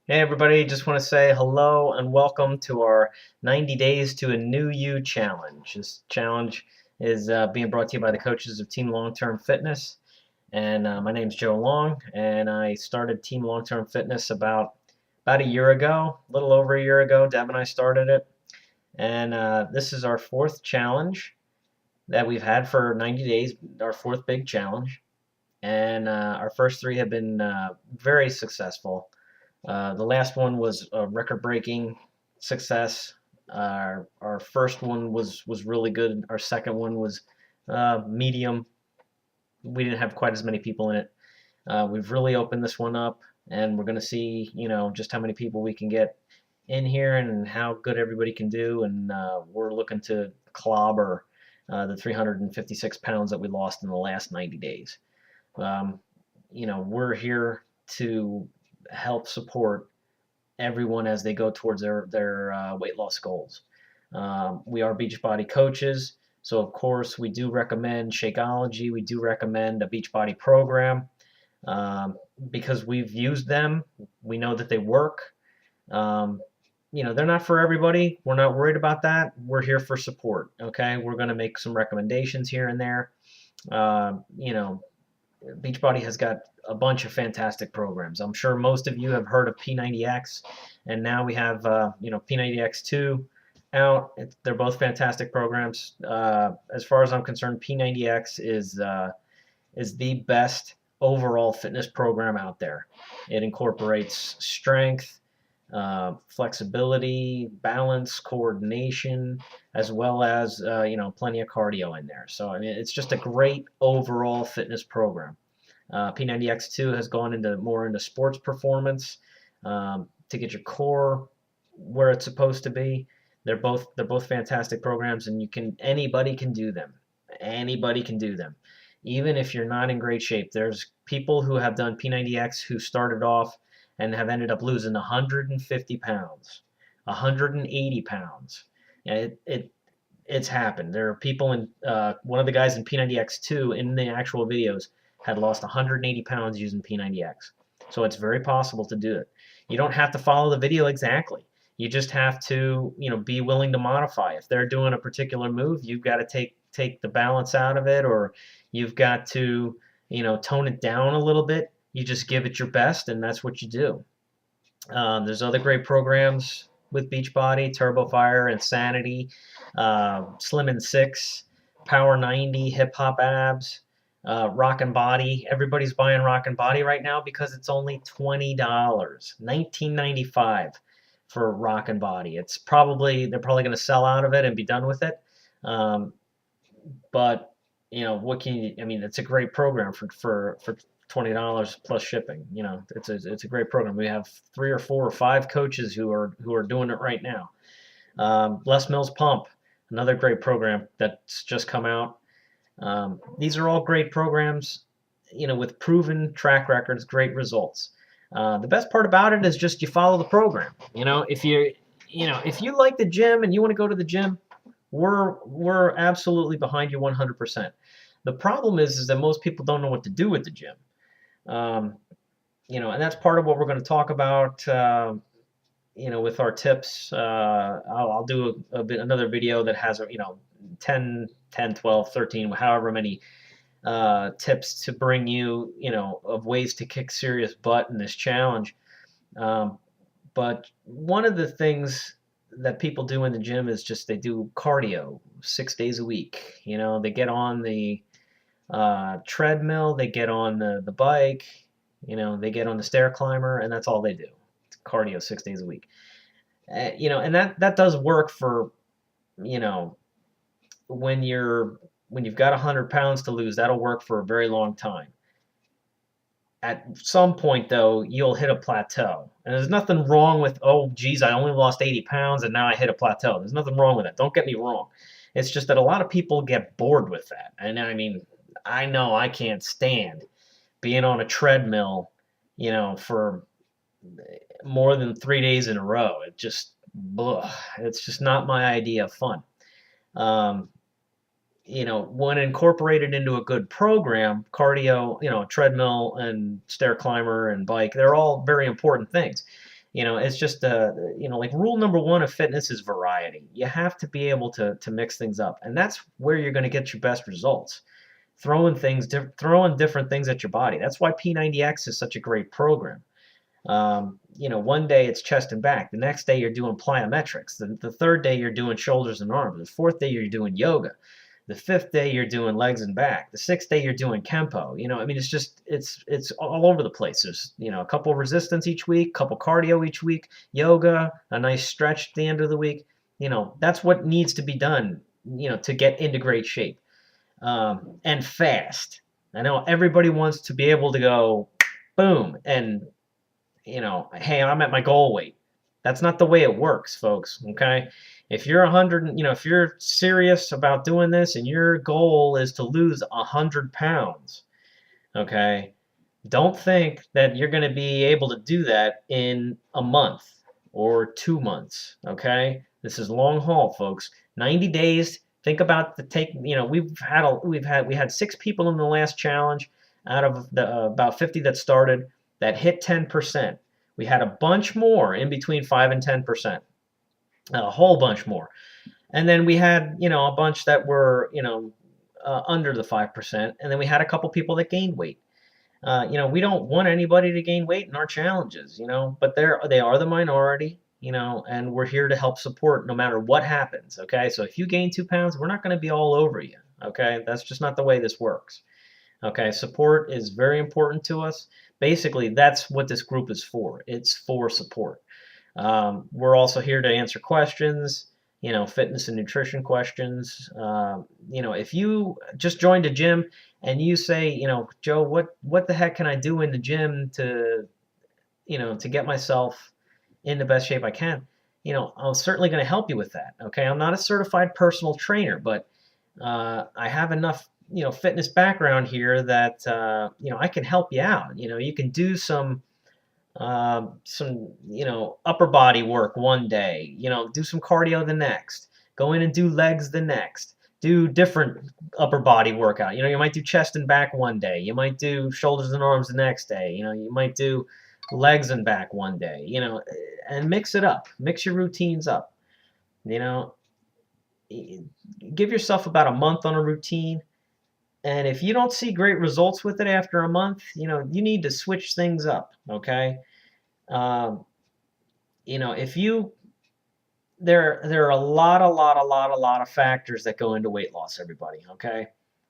Hey everybody, just want to say hello and welcome to our 90 Days to a New You challenge. This challenge is being brought to you by the coaches of Team Long Term Fitness. And my name's Joe Long, and I started Team Long Term Fitness about a year ago, a little over a year ago. Deb and I started it. And this is our fourth challenge that we've had for 90 days, our fourth big challenge. And our first three have been very successful. The last one was a record-breaking success. Our first one was really good. Our second one was medium. We didn't have quite as many people in it. We've really opened this one up, and we're going to see, just how many people we can get in here and how good everybody can do. And we're looking to clobber the 356 pounds that we lost in the last 90 days. Um, we're here to help support everyone as they go towards their weight loss goals. We are Beachbody coaches, so of course we do recommend Shakeology. We do recommend a Beachbody program um, because we've used them. We know that they work. Um, they're not for everybody. We're not worried about that. We're here for support. Okay, we're going to make some recommendations here and there. Uh, you know, Beachbody has got a bunch of fantastic programs. I'm sure most of you have heard of P90X, and now we have P90X2 out. They're both fantastic programs. As far as I'm concerned, P90X is the best overall fitness program out there. It incorporates strength, flexibility, balance, coordination, as well as plenty of cardio in there. So I mean, it's just a great overall fitness program. P90X2 has gone more into sports performance to get your core where it's supposed to be. They're both fantastic programs, and anybody can do them. Anybody can do them, even if you're not in great shape. There's people who have done P90X who started off and have ended up losing 150 pounds, 180 pounds. It's happened. There are people one of the guys in P90X2 in the actual videos had lost 180 pounds using P90X. So it's very possible to do it. You don't have to follow the video exactly. You just have to, be willing to modify. If they're doing a particular move, you've got to take the balance out of it, or you've got to, tone it down a little bit. You just give it your best, and that's what you do. There's other great programs with Beachbody, Turbo Fire, Insanity, Slim and Six, Power 90, Hip Hop Abs, Rockin' Body. Everybody's buying Rockin' Body right now because it's only $20, $19.95 for Rockin' Body. They're probably going to sell out of it and be done with it. Um, but what can you? I mean, it's a great program for $20 plus shipping. It's a great program. We have 3 or 4 or 5 coaches who are doing it right now. Les Mills Pump, another great program that's just come out. These are all great programs, with proven track records, great results. The best part about it is just you follow the program. If you like the gym and you want to go to the gym, we're absolutely behind you 100%. The problem is that most people don't know what to do with the gym. Um, and that's part of what we're going to talk about. With our tips. I'll do another video that has 10, 10, 12, 13, however many tips to bring you, of ways to kick serious butt in this challenge. But one of the things that people do in the gym is just they do cardio 6 days a week. They get on the treadmill, they get on the bike, they get on the stair climber, and that's all they do. It's cardio 6 days a week. And that does work for, you know, when you've got 100 pounds to lose, that'll work for a very long time. At some point, though, you'll hit a plateau. And there's nothing wrong with, oh, geez, I only lost 80 pounds and now I hit a plateau. There's nothing wrong with that. Don't get me wrong. It's just that a lot of people get bored with that. And I mean, I know I can't stand being on a treadmill, for more than 3 days in a row. It's just not my idea of fun. Um, when incorporated into a good program, cardio, treadmill and stair climber and bike, they're all very important things. It's just like rule number one of fitness is variety. You have to be able to mix things up, and that's where you're going to get your best results. Throwing different things at your body. That's why P90X is such a great program. One day it's chest and back. The next day you're doing plyometrics. The third day you're doing shoulders and arms. The fourth day you're doing yoga. The fifth day you're doing legs and back. The sixth day you're doing Kempo. It's all over the place. There's a couple of resistance each week, couple cardio each week, yoga, a nice stretch at the end of the week. That's what needs to be done. To get into great shape, and fast. I know everybody wants to be able to go, boom, and hey, I'm at my goal weight. That's not the way it works, folks. Okay. If you're 100, if you're serious about doing this and your goal is to lose 100 pounds, okay, don't think that you're going to be able to do that in a month or 2 months, okay? This is long haul, folks. 90 days. Think about we had 6 people in the last challenge out of the about 50 that started that hit 10%. We had a bunch more in between 5 and 10%. A whole bunch more. And then we had, a bunch that were, under the 5%. And then we had a couple people that gained weight. We don't want anybody to gain weight in our challenges, but they are the minority, and we're here to help support no matter what happens. Okay. So if you gain 2 pounds, we're not going to be all over you. Okay. That's just not the way this works. Okay. Support is very important to us. Basically, that's what this group is for. It's for support. We're also here to answer questions, fitness and nutrition questions. If you just joined a gym and you say, Joe, what the heck can I do in the gym to get myself in the best shape I can? I'm certainly going to help you with that. Okay. I'm not a certified personal trainer, but I have enough, fitness background here that, I can help you out. You can do some upper body work one day, do some cardio the next, go in and do legs the next, do different upper body workout. You might do chest and back one day, you might do shoulders and arms the next day, you might do legs and back one day, and mix it up, mix your routines up, give yourself about a month on a routine. And if you don't see great results with it after a month, you need to switch things up, okay? If there are a lot of factors that go into weight loss, everybody, okay?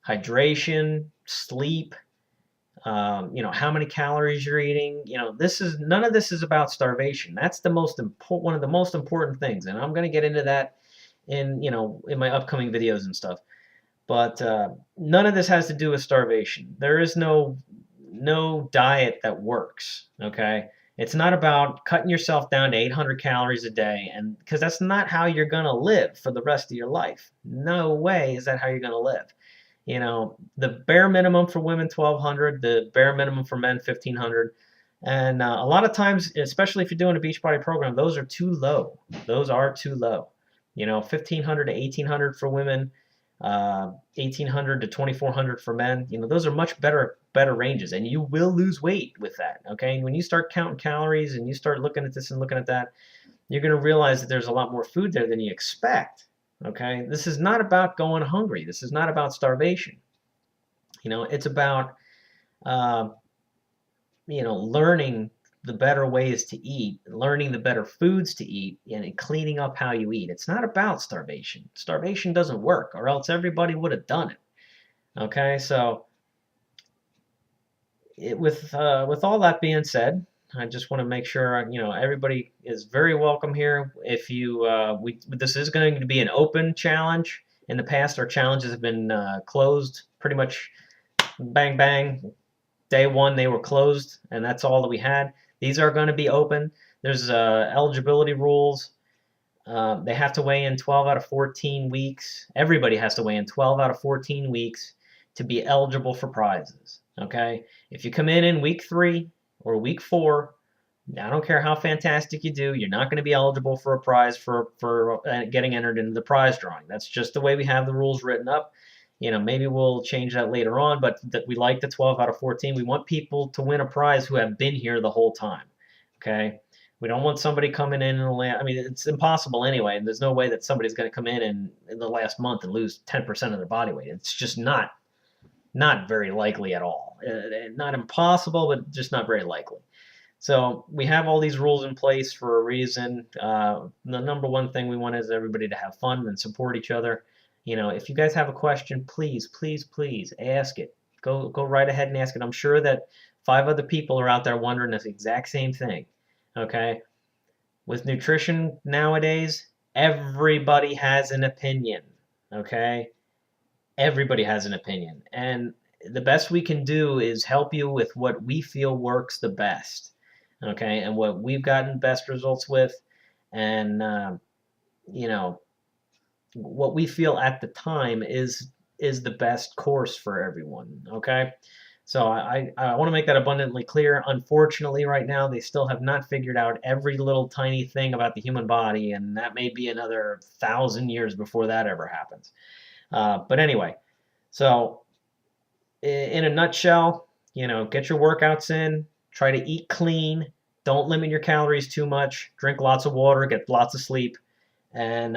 Hydration, sleep, how many calories you're eating. None of this is about starvation. That's one of the most important things, and I'm going to get into that in my upcoming videos and stuff. But none of this has to do with starvation. There is no diet that works, okay? It's not about cutting yourself down to 800 calories a day, and because that's not how you're going to live for the rest of your life. No way is that how you're going to live. The bare minimum for women, 1,200, the bare minimum for men, 1,500. And a lot of times, especially if you're doing a Beachbody program, those are too low. Those are too low. 1,500 to 1,800 for women, 1,800 to 2,400 for men. Those are much better ranges, and you will lose weight with that. Okay, and when you start counting calories and you start looking at this and looking at that, you're going to realize that there's a lot more food there than you expect. Okay, this is not about going hungry. This is not about starvation. It's about learning the better ways to eat, learning the better foods to eat, and cleaning up how you eat. It's not about starvation. Starvation doesn't work, or else everybody would have done it. Okay, so with all that being said, I just want to make sure everybody is very welcome here. If this is going to be an open challenge. In the past, our challenges have been closed pretty much. Bang bang. Day one they were closed, and that's all that we had. These are going to be open. There's eligibility rules. They have to weigh in 12 out of 14 weeks. Everybody has to weigh in 12 out of 14 weeks to be eligible for prizes. Okay? If you come in week 3 or week 4, I don't care how fantastic you do, you're not going to be eligible for a prize for getting entered into the prize drawing. That's just the way we have the rules written up. Maybe we'll change that later on, but we like the 12 out of 14. We want people to win a prize who have been here the whole time. Okay, we don't want somebody coming in the last. I mean, it's impossible anyway. And there's no way that somebody's going to come in the last month and lose 10% of their body weight. It's just not very likely at all. Not impossible, but just not very likely. So we have all these rules in place for a reason. The number one thing we want is everybody to have fun and support each other. If you guys have a question, please, please, please ask it. Go right ahead and ask it. I'm sure that 5 other people are out there wondering this exact same thing. Okay? With nutrition nowadays, everybody has an opinion. Okay? Everybody has an opinion. And the best we can do is help you with what we feel works the best. Okay? And what we've gotten best results with. And, what we feel at the time is the best course for everyone. Okay? So I want to make that abundantly clear. Unfortunately, right now, they still have not figured out every little tiny thing about the human body, and that may be another 1,000 years before that ever happens. But anyway, so in a nutshell, get your workouts in, try to eat clean, don't limit your calories too much, drink lots of water, get lots of sleep, and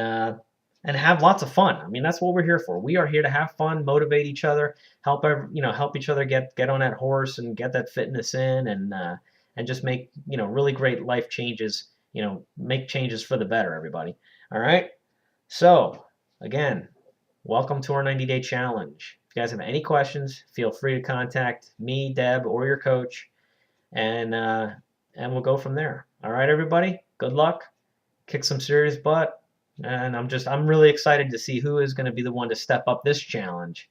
have lots of fun. I mean, that's what we're here for. We are here to have fun, motivate each other, help each other get on that horse and get that fitness in, and just make really great life changes. Make changes for the better, everybody. All right. So again, welcome to our 90-day challenge. If you guys have any questions, feel free to contact me, Deb, or your coach, and we'll go from there. All right, everybody. Good luck. Kick some serious butt. And I'm really excited to see who is going to be the one to step up this challenge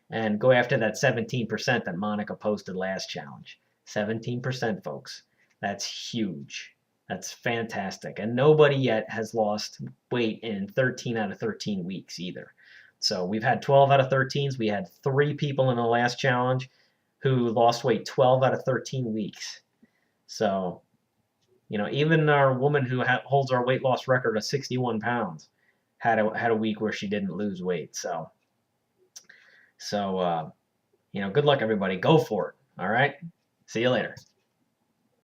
and go after that 17% that Monica posted last challenge. 17%, folks. That's huge. That's fantastic. And nobody yet has lost weight in 13 out of 13 weeks either. So we've had 12 out of 13s. We had 3 people in the last challenge who lost weight 12 out of 13 weeks. So even our woman who holds our weight loss record of 61 pounds had a week where she didn't lose weight. So good luck, everybody. Go for it. All right. See you later.